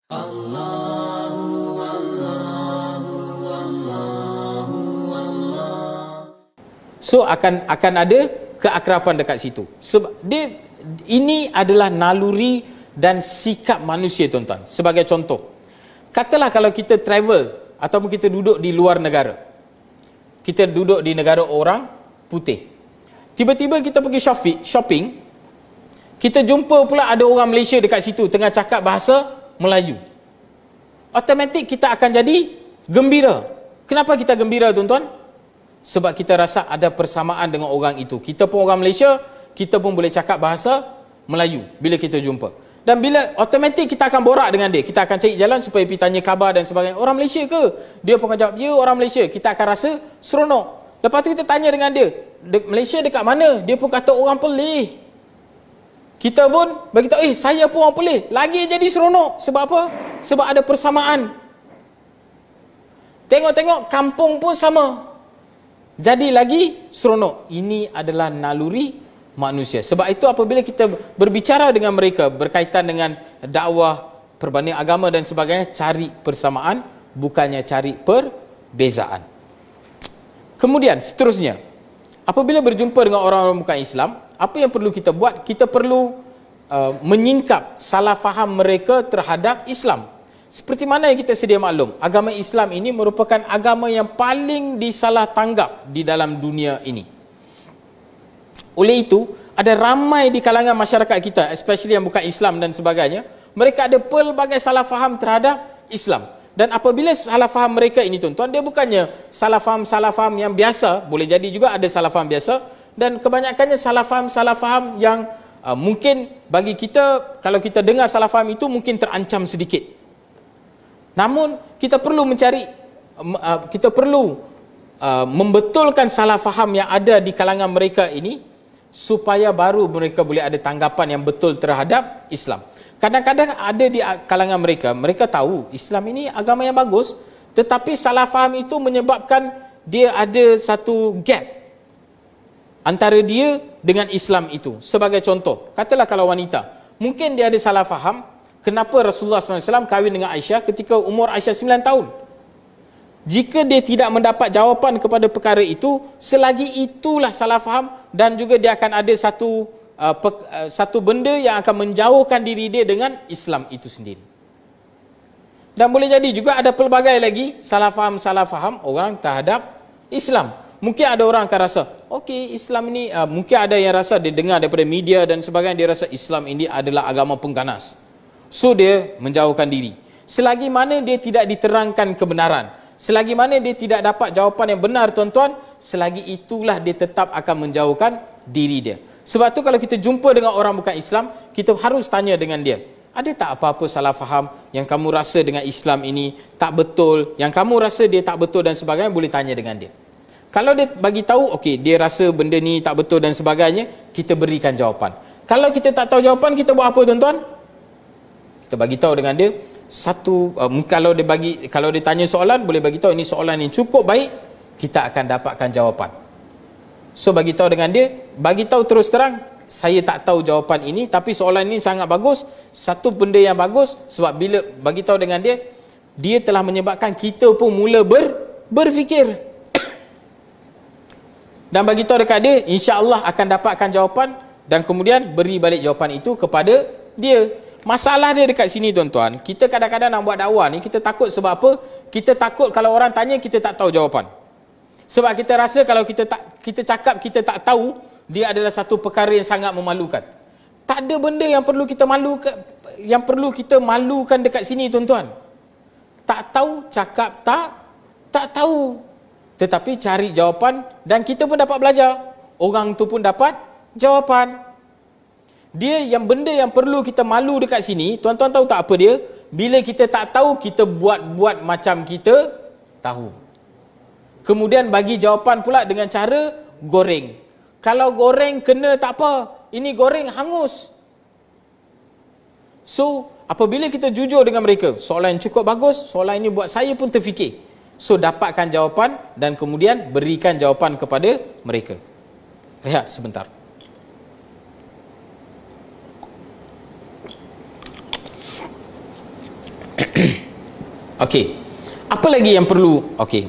Allahu Allahu Allahu Allah. So akan ada keakraban dekat situ. Sebab ini adalah naluri dan sikap manusia, tuan-tuan. Sebagai contoh, katalah kalau kita travel ataupun kita duduk di luar negara, kita duduk di negara orang putih, tiba-tiba kita pergi shopping, kita jumpa pula ada orang Malaysia dekat situ tengah cakap bahasa Melayu. Automatik kita akan jadi gembira. Kenapa kita gembira, tuan-tuan? Sebab kita rasa ada persamaan dengan orang itu. Kita pun orang Malaysia, kita pun boleh cakap bahasa Melayu bila kita jumpa. Dan bila automatik kita akan borak dengan dia, kita akan cari jalan supaya pergi tanya khabar dan sebagainya. Orang Malaysia ke? Dia pun akan jawab, ya orang Malaysia. Kita akan rasa seronok. Lepas tu kita tanya dengan dia, Malaysia dekat mana? Dia pun kata orang Perlis. Kita pun bagi tahu, saya pun orang Perlis. Lagi jadi seronok. Sebab apa? Sebab ada persamaan. Tengok-tengok kampung pun sama. Jadi lagi seronok. Ini adalah naluri manusia. Sebab itu apabila kita berbicara dengan mereka berkaitan dengan dakwah, perbandingan agama dan sebagainya, cari persamaan, bukannya cari perbezaan. Kemudian seterusnya, apabila berjumpa dengan orang-orang bukan Islam, apa yang perlu kita buat? Kita perlu menyingkap salah faham mereka terhadap Islam. Seperti mana yang kita sedia maklum, agama Islam ini merupakan agama yang paling disalah tanggap di dalam dunia ini. Oleh itu, ada ramai di kalangan masyarakat kita, especially yang bukan Islam dan sebagainya, mereka ada pelbagai salah faham terhadap Islam. Dan apabila salah faham mereka ini, tuan-tuan, dia bukannya salah faham yang biasa, boleh jadi juga ada salah faham biasa, dan kebanyakannya salah faham yang mungkin bagi kita, kalau kita dengar salah faham itu mungkin terancam sedikit. Namun kita perlu membetulkan salah faham yang ada di kalangan mereka ini, supaya baru mereka boleh ada tanggapan yang betul terhadap Islam. Kadang-kadang ada di kalangan mereka tahu Islam ini agama yang bagus, tetapi salah faham itu menyebabkan dia ada satu gap antara dia dengan Islam itu. Sebagai contoh, katalah kalau wanita, mungkin dia ada salah faham kenapa Rasulullah SAW kahwin dengan Aisyah ketika umur Aisyah 9 tahun. Jika dia tidak mendapat jawapan kepada perkara itu, selagi itulah salah faham, dan juga dia akan ada satu benda yang akan menjauhkan diri dia dengan Islam itu sendiri. Dan boleh jadi juga ada pelbagai lagi salah faham orang terhadap Islam. Mungkin ada orang akan rasa, okey, Islam ini, mungkin ada yang rasa dia dengar daripada media dan sebagainya, dia rasa Islam ini adalah agama pengganas. So dia menjauhkan diri. Selagi mana dia tidak diterangkan kebenaran, selagi mana dia tidak dapat jawapan yang benar, tuan-tuan, selagi itulah dia tetap akan menjauhkan diri dia. Sebab tu kalau kita jumpa dengan orang bukan Islam, kita harus tanya dengan dia, ada tak apa-apa salah faham yang kamu rasa dengan Islam ini tak betul, yang kamu rasa dia tak betul dan sebagainya, boleh tanya dengan dia. Kalau dia bagi tahu, okey, dia rasa benda ni tak betul dan sebagainya, kita berikan jawapan. Kalau kita tak tahu jawapan, kita buat apa, tuan-tuan? Kita bagi tahu dengan dia kalau dia tanya soalan, boleh bagi tahu ini soalan yang cukup baik, kita akan dapatkan jawapan. So bagi tahu dengan dia, bagi tahu terus terang, saya tak tahu jawapan ini, tapi soalan ini sangat bagus, satu benda yang bagus, sebab bila bagi tahu dengan dia, dia telah menyebabkan kita pun mula berfikir. Dan bagi tahu dekat dia, insya-Allah akan dapatkan jawapan, dan kemudian beri balik jawapan itu kepada dia. Masalah dia dekat sini, tuan-tuan, kita kadang-kadang nak buat dakwah ni, kita takut sebab apa? Kita takut kalau orang tanya, kita tak tahu jawapan. Sebab kita rasa kalau kita cakap kita tak tahu, dia adalah satu perkara yang sangat memalukan. Tak ada benda yang perlu kita malukan dekat sini, tuan-tuan. Tak tahu, cakap tak tahu. Tetapi cari jawapan, dan kita pun dapat belajar. Orang tu pun dapat jawapan. Benda yang perlu kita malu dekat sini, tuan-tuan tahu tak apa dia? Bila kita tak tahu, kita buat macam kita tahu. Kemudian bagi jawapan pula dengan cara goreng. Kalau goreng kena tak apa, ini goreng hangus. So, apabila kita jujur dengan mereka, soalan yang cukup bagus, soalan ini buat saya pun terfikir. So, dapatkan jawapan dan kemudian berikan jawapan kepada mereka. Rehat sebentar. Okey. Apa lagi yang perlu? Okey.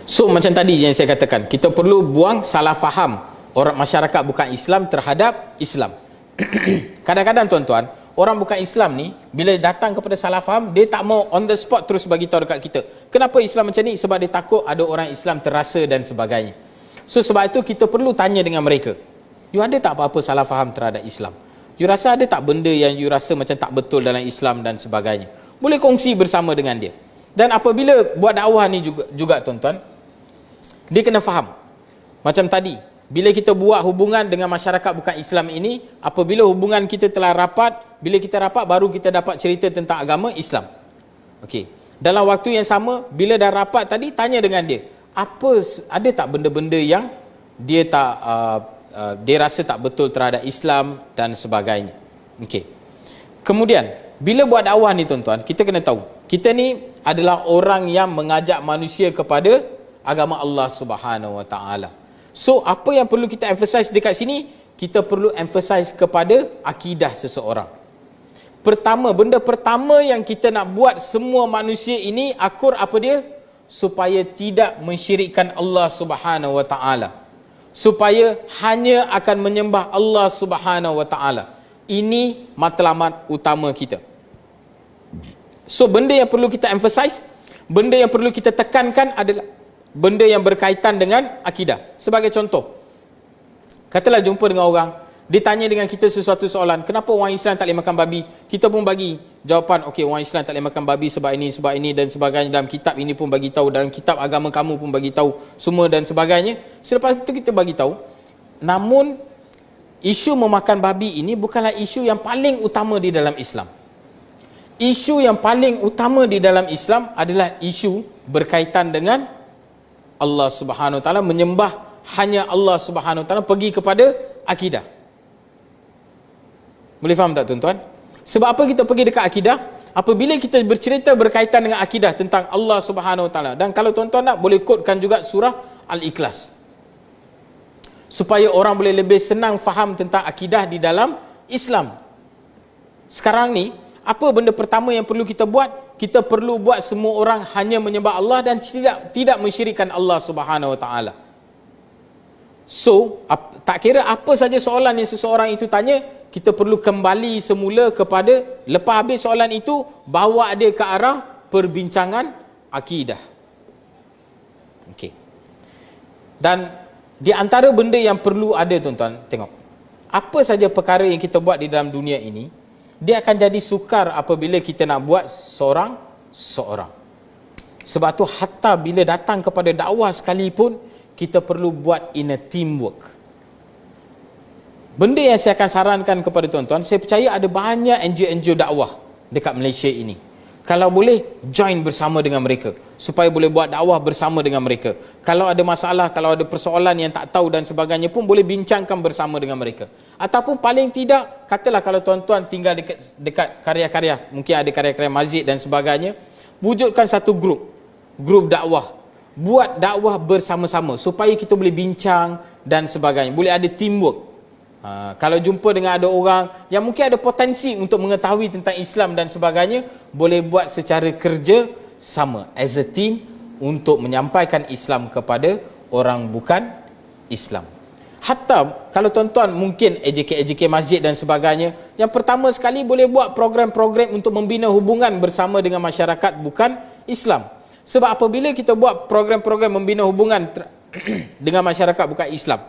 So macam tadi yang saya katakan, kita perlu buang salah faham orang masyarakat bukan Islam terhadap Islam. Kadang-kadang tuan-tuan, orang bukan Islam ni bila datang kepada salah faham, dia tak mau on the spot terus bagi tahu dekat kita. Kenapa Islam macam ni? Sebab dia takut ada orang Islam terasa dan sebagainya. So sebab itu kita perlu tanya dengan mereka. You ada tak apa-apa salah faham terhadap Islam? You rasa ada tak benda yang you rasa macam tak betul dalam Islam dan sebagainya? Boleh kongsi bersama dengan dia. Dan apabila buat dakwah ni juga tuan-tuan, dia kena faham. Macam tadi, bila kita buat hubungan dengan masyarakat bukan Islam ini, apabila hubungan kita telah rapat, bila kita rapat baru kita dapat cerita tentang agama Islam. Okey. Dalam waktu yang sama, bila dah rapat tadi, tanya dengan dia, ada tak benda-benda yang dia tak dia rasa tak betul terhadap Islam dan sebagainya. Okey. Kemudian, bila buat dakwah ni tuan-tuan, kita kena tahu, kita ni adalah orang yang mengajak manusia kepada agama Allah Subhanahu Wa Taala. So apa yang perlu kita emphasize dekat sini? Kita perlu emphasize kepada akidah seseorang. Benda pertama yang kita nak buat semua manusia ini akur apa dia? Supaya tidak mensyirikkan Allah Subhanahu Wa Taala. Supaya hanya akan menyembah Allah Subhanahu Wa Taala. Ini matlamat utama kita. So benda yang perlu kita emphasize, benda yang perlu kita tekankan adalah benda yang berkaitan dengan akidah. Sebagai contoh, katalah jumpa dengan orang, dia tanya dengan kita sesuatu soalan, kenapa orang Islam tak boleh makan babi? Kita pun bagi jawapan, okey, orang Islam tak boleh makan babi sebab ini dan sebagainya, dalam kitab ini pun bagi tahu, dalam kitab agama kamu pun bagi tahu semua dan sebagainya. Selepas itu kita bagi tahu, namun isu memakan babi ini bukanlah isu yang paling utama di dalam Islam. Isu yang paling utama di dalam Islam adalah isu berkaitan dengan Allah Subhanahu Wa Taala, menyembah hanya Allah Subhanahu Wa Taala, pergi kepada akidah. Boleh faham tak tuan-tuan? Sebab apa kita pergi dekat akidah? Apabila kita bercerita berkaitan dengan akidah tentang Allah Subhanahu Wa Taala, dan kalau tuan-tuan nak, boleh quotekan juga surah Al-Ikhlas, supaya orang boleh lebih senang faham tentang akidah di dalam Islam. Sekarang ni, apa benda pertama yang perlu kita buat? Kita perlu buat semua orang hanya menyembah Allah dan tidak mensyirikkan Allah Subhanahu Wa Taala. So, tak kira apa saja soalan yang seseorang itu tanya, kita perlu kembali semula kepada, lepas habis soalan itu, bawa dia ke arah perbincangan akidah. Okey. Dan di antara benda yang perlu ada tuan-tuan, tengok, apa saja perkara yang kita buat di dalam dunia ini, dia akan jadi sukar apabila kita nak buat seorang-seorang. Sebab tu hatta bila datang kepada dakwah sekalipun, kita perlu buat in a teamwork. Benda yang saya akan sarankan kepada tuan-tuan, saya percaya ada banyak NGO-NGO dakwah dekat Malaysia ini. Kalau boleh, join bersama dengan mereka, supaya boleh buat dakwah bersama dengan mereka. Kalau ada masalah, kalau ada persoalan yang tak tahu dan sebagainya pun, boleh bincangkan bersama dengan mereka. Ataupun paling tidak, katalah kalau tuan-tuan tinggal dekat karya-karya, mungkin ada karya-karya masjid dan sebagainya, wujudkan satu grup dakwah. Buat dakwah bersama-sama, supaya kita boleh bincang dan sebagainya. Boleh ada teamwork. Kalau jumpa dengan ada orang yang mungkin ada potensi untuk mengetahui tentang Islam dan sebagainya, boleh buat secara kerja sama as a team untuk menyampaikan Islam kepada orang bukan Islam. Hatta kalau tuan-tuan mungkin AJK masjid dan sebagainya, yang pertama sekali boleh buat program-program untuk membina hubungan bersama dengan masyarakat bukan Islam. Sebab apabila kita buat program-program membina hubungan dengan masyarakat bukan Islam,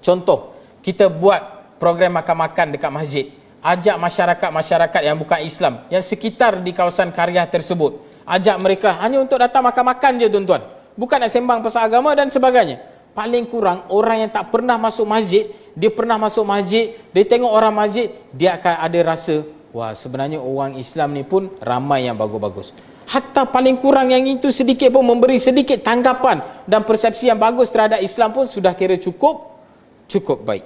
contoh, kita buat program makan-makan dekat masjid, ajak masyarakat-masyarakat yang bukan Islam, yang sekitar di kawasan karya tersebut, ajak mereka hanya untuk datang makan-makan je tuan-tuan, bukan nak sembang pasal agama dan sebagainya. Paling kurang orang yang tak pernah masuk masjid, dia pernah masuk masjid, dia tengok orang masjid, dia akan ada rasa, wah sebenarnya orang Islam ni pun ramai yang bagus-bagus. Hatta paling kurang yang itu sedikit pun memberi sedikit tanggapan dan persepsi yang bagus terhadap Islam pun sudah kira cukup baik.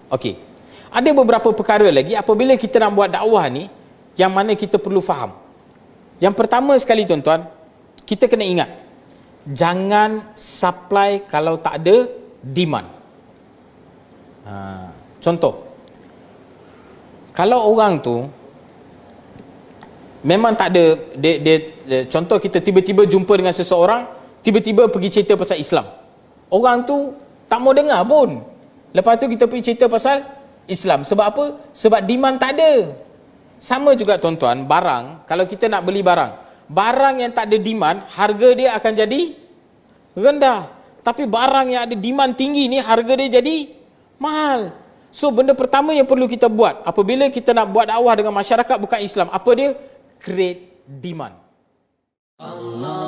Okey. Ada beberapa perkara lagi apabila kita nak buat dakwah ni yang mana kita perlu faham. Yang pertama sekali tuan-tuan, kita kena ingat, jangan supply kalau tak ada demand. Contoh, kalau orang tu memang tak ada contoh kita tiba-tiba jumpa dengan seseorang, tiba-tiba pergi cerita pasal Islam. Orang tu tak mau dengar pun. Lepas tu kita pergi cerita pasal Islam. Sebab apa? Sebab demand tak ada. Sama juga tuan-tuan, barang, kalau kita nak beli barang yang tak ada demand, harga dia akan jadi rendah. Tapi barang yang ada demand tinggi ni, harga dia jadi mahal. So benda pertama yang perlu kita buat apabila kita nak buat dakwah dengan masyarakat bukan Islam, apa dia? Create demand. Allah